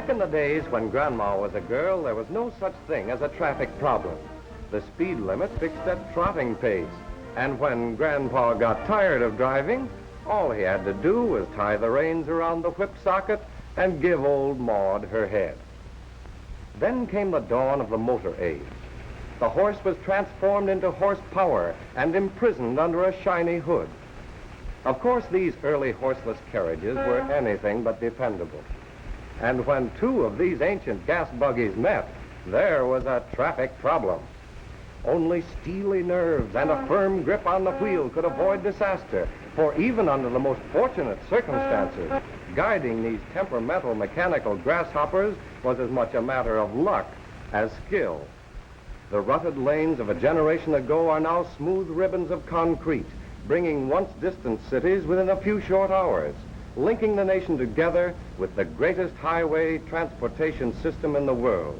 Back in the days when Grandma was a girl, there was no such thing as a traffic problem. The speed limit fixed at trotting pace. And when Grandpa got tired of driving, all he had to do was tie the reins around the whip socket and give old Maud her head. Then came the dawn of the motor age. The horse was transformed into horsepower and imprisoned under a shiny hood. Of course, these early horseless carriages were anything but dependable. And when two of these ancient gas buggies met, there was a traffic problem. Only steely nerves and a firm grip on the wheel could avoid disaster, for even under the most fortunate circumstances, guiding these temperamental mechanical grasshoppers was as much a matter of luck as skill. The rutted lanes of a generation ago are now smooth ribbons of concrete, bringing once distant cities within a few short hours, linking the nation together with the greatest highway transportation system in the world.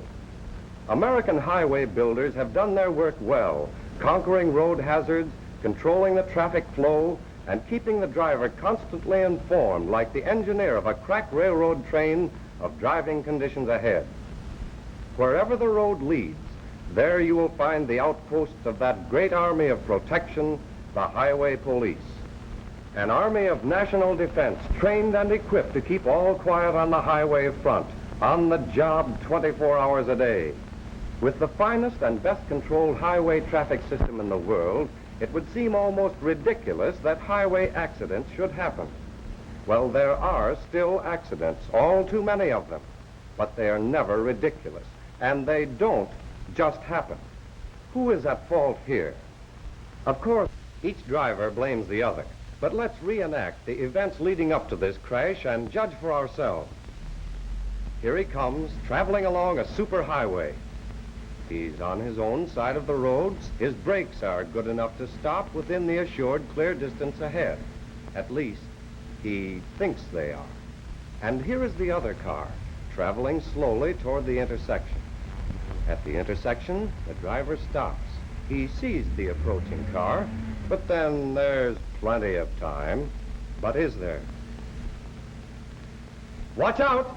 American highway builders have done their work well, conquering road hazards, controlling the traffic flow, and keeping the driver constantly informed, like the engineer of a crack railroad train, of driving conditions ahead. Wherever the road leads, there you will find the outposts of that great army of protection, the highway police. An army of national defense, trained and equipped to keep all quiet on the highway front, on the job 24 hours a day. With the finest and best controlled highway traffic system in the world, it would seem almost ridiculous that highway accidents should happen. Well, there are still accidents, all too many of them, but they are never ridiculous, and they don't just happen. Who is at fault here? Of course, each driver blames the other, but let's reenact the events leading up to this crash and judge for ourselves. Here he comes, traveling along a superhighway. He's on his own side of the roads. His brakes are good enough to stop within the assured clear distance ahead. At least, he thinks they are. And here is the other car, traveling slowly toward the intersection. At the intersection, the driver stops. He sees the approaching car, but then there's plenty of time. But is there? Watch out!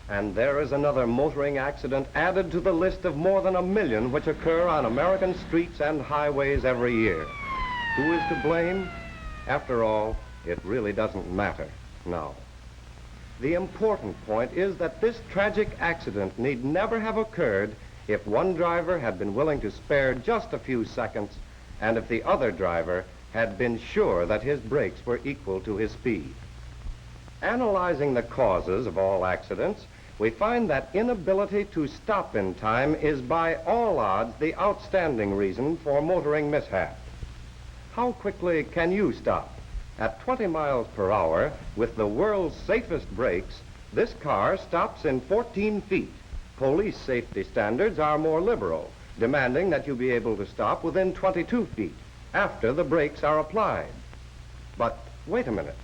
And there is another motoring accident added to the list of more than 1 million which occur on American streets and highways every year. Who is to blame? After all, it really doesn't matter, no. The important point is that this tragic accident need never have occurred if one driver had been willing to spare just a few seconds and if the other driver had been sure that his brakes were equal to his speed. Analyzing the causes of all accidents, we find that inability to stop in time is by all odds the outstanding reason for motoring mishap. How quickly can you stop? At 20 miles per hour, with the world's safest brakes, this car stops in 14 feet. Police safety standards are more liberal, demanding that you be able to stop within 22 feet after the brakes are applied. But wait a minute.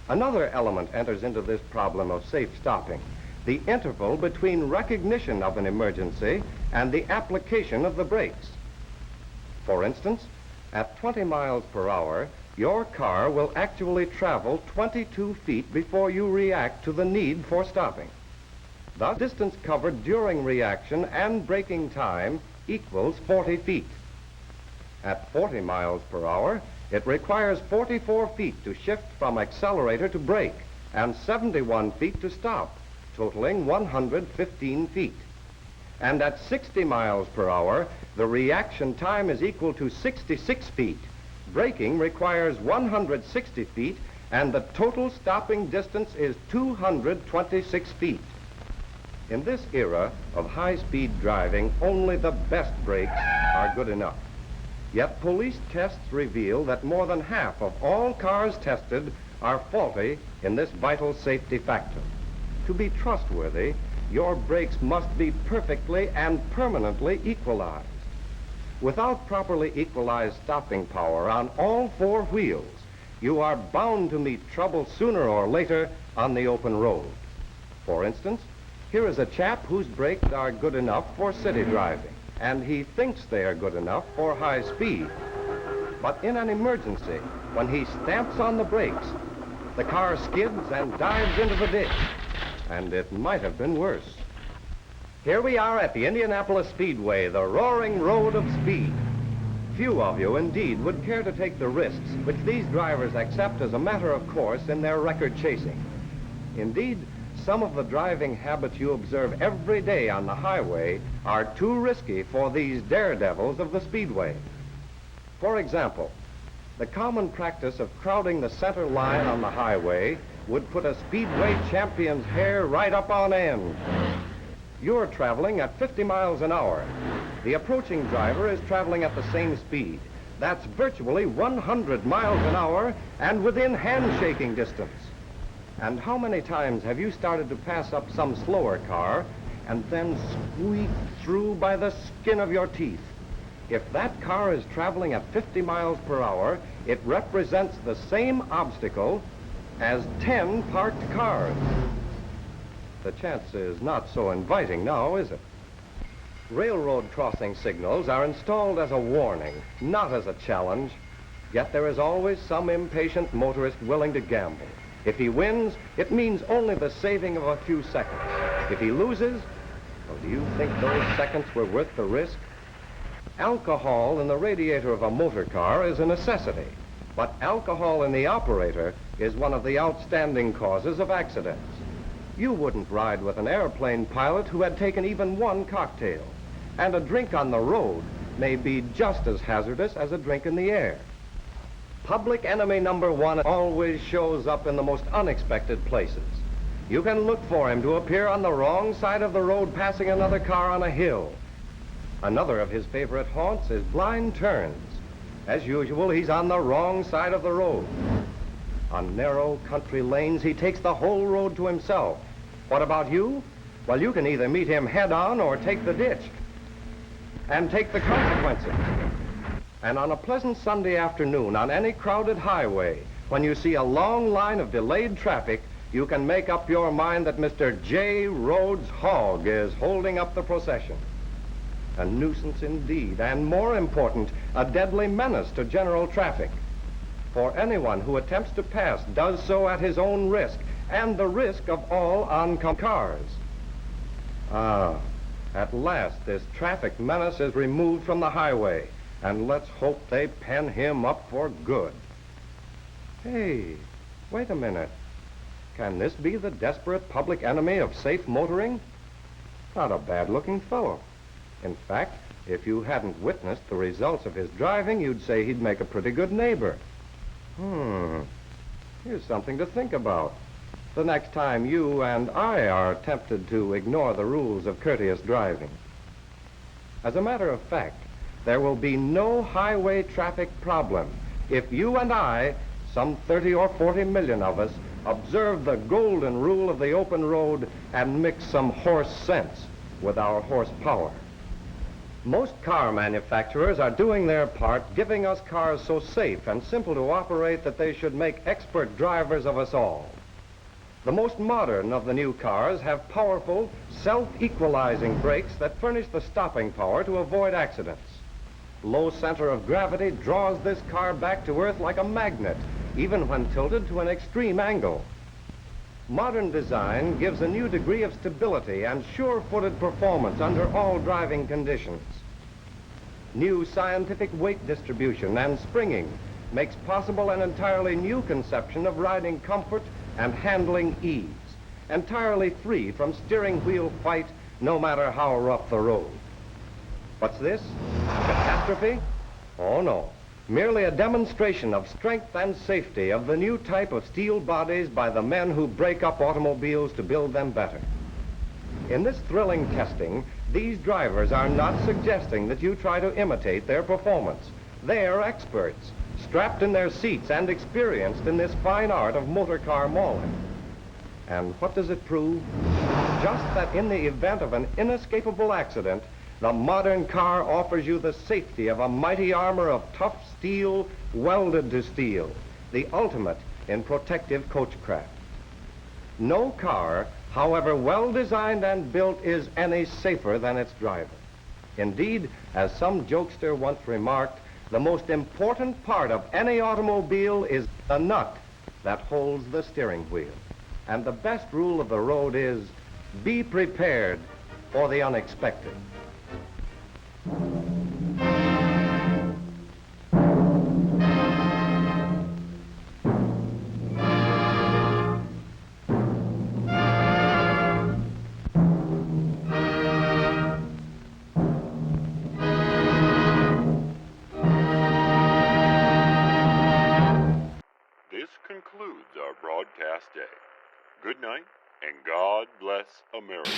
Another element enters into this problem of safe stopping, the interval between recognition of an emergency and the application of the brakes. For instance, at 20 miles per hour, your car will actually travel 22 feet before you react to the need for stopping. The distance covered during reaction and braking time equals 40 feet. At 40 miles per hour, it requires 44 feet to shift from accelerator to brake and 71 feet to stop, totaling 115 feet. And at 60 miles per hour, the reaction time is equal to 66 feet. Braking requires 160 feet, and the total stopping distance is 226 feet. In this era of high-speed driving, only the best brakes are good enough. Yet police tests reveal that more than half of all cars tested are faulty in this vital safety factor. To be trustworthy, your brakes must be perfectly and permanently equalized. Without properly equalized stopping power on all four wheels, you are bound to meet trouble sooner or later on the open road. For instance, here is a chap whose brakes are good enough for city driving, and he thinks they are good enough for high speed. But in an emergency, when he stamps on the brakes, The car skids and dives into the ditch. And it might have been worse. Here we are at the Indianapolis Speedway, the roaring road of speed. Few of you, indeed, would care to take the risks which these drivers accept as a matter of course in their record chasing. Indeed, some of the driving habits you observe every day on the highway are too risky for these daredevils of the Speedway. For example, the common practice of crowding the center line on the highway would put a Speedway champion's hair right up on end. You're traveling at 50 miles an hour. The approaching driver is traveling at the same speed. That's virtually 100 miles an hour and within handshaking distance. And how many times have you started to pass up some slower car and then squeaked through by the skin of your teeth? If that car is traveling at 50 miles per hour, it represents the same obstacle as 10 parked cars. The chance is not so inviting now, is it? Railroad crossing signals are installed as a warning, not as a challenge. Yet there is always some impatient motorist willing to gamble. If he wins, it means only the saving of a few seconds. If he loses, well, do you think those seconds were worth the risk? Alcohol in the radiator of a motor car is a necessity, but alcohol in the operator is one of the outstanding causes of accidents. You wouldn't ride with an airplane pilot who had taken even one cocktail, and a drink on the road may be just as hazardous as a drink in the air. Public enemy number one always shows up in the most unexpected places. You can look for him to appear on the wrong side of the road passing another car on a hill. Another of his favorite haunts is blind turns. As usual, he's on the wrong side of the road. On narrow country lanes, he takes the whole road to himself. What about you? Well, you can either meet him head-on or take the ditch and take the consequences. And on a pleasant Sunday afternoon on any crowded highway, when you see a long line of delayed traffic, you can make up your mind that Mr. J. Rhodes Hogg is holding up the procession. A nuisance indeed, and more important, a deadly menace to general traffic. For anyone who attempts to pass does so at his own risk and the risk of all oncoming cars. At last this traffic menace is removed from the highway, and let's hope they pen him up for good. Hey, wait a minute. Can this be the desperate public enemy of safe motoring? Not a bad-looking fellow. In fact, if you hadn't witnessed the results of his driving, you'd say he'd make a pretty good neighbor. Here's something to think about the next time you and I are tempted to ignore the rules of courteous driving. As a matter of fact, there will be no highway traffic problem if you and I, some 30 or 40 million of us, observe the golden rule of the open road and mix some horse sense with our horsepower. Most car manufacturers are doing their part, giving us cars so safe and simple to operate that they should make expert drivers of us all. The most modern of the new cars have powerful, self-equalizing brakes that furnish the stopping power to avoid accidents. Low center of gravity draws this car back to earth like a magnet, even when tilted to an extreme angle. Modern design gives a new degree of stability and sure-footed performance under all driving conditions. New scientific weight distribution and springing makes possible an entirely new conception of riding comfort and handling ease, entirely free from steering wheel fight no matter how rough the road. What's this? Catastrophe? Oh no. Merely a demonstration of strength and safety of the new type of steel bodies by the men who break up automobiles to build them better. In this thrilling testing, these drivers are not suggesting that you try to imitate their performance. They are experts, strapped in their seats and experienced in this fine art of motor car mauling. And what does it prove? Just that in the event of an inescapable accident, the modern car offers you the safety of a mighty armor of tough steel welded to steel, the ultimate in protective coachcraft. No car, however well designed and built, is any safer than its driver. Indeed, as some jokester once remarked, the most important part of any automobile is the nut, that holds the steering wheel. And the best rule of the road is be prepared for the unexpected. This concludes our broadcast day. Good night, and God bless America.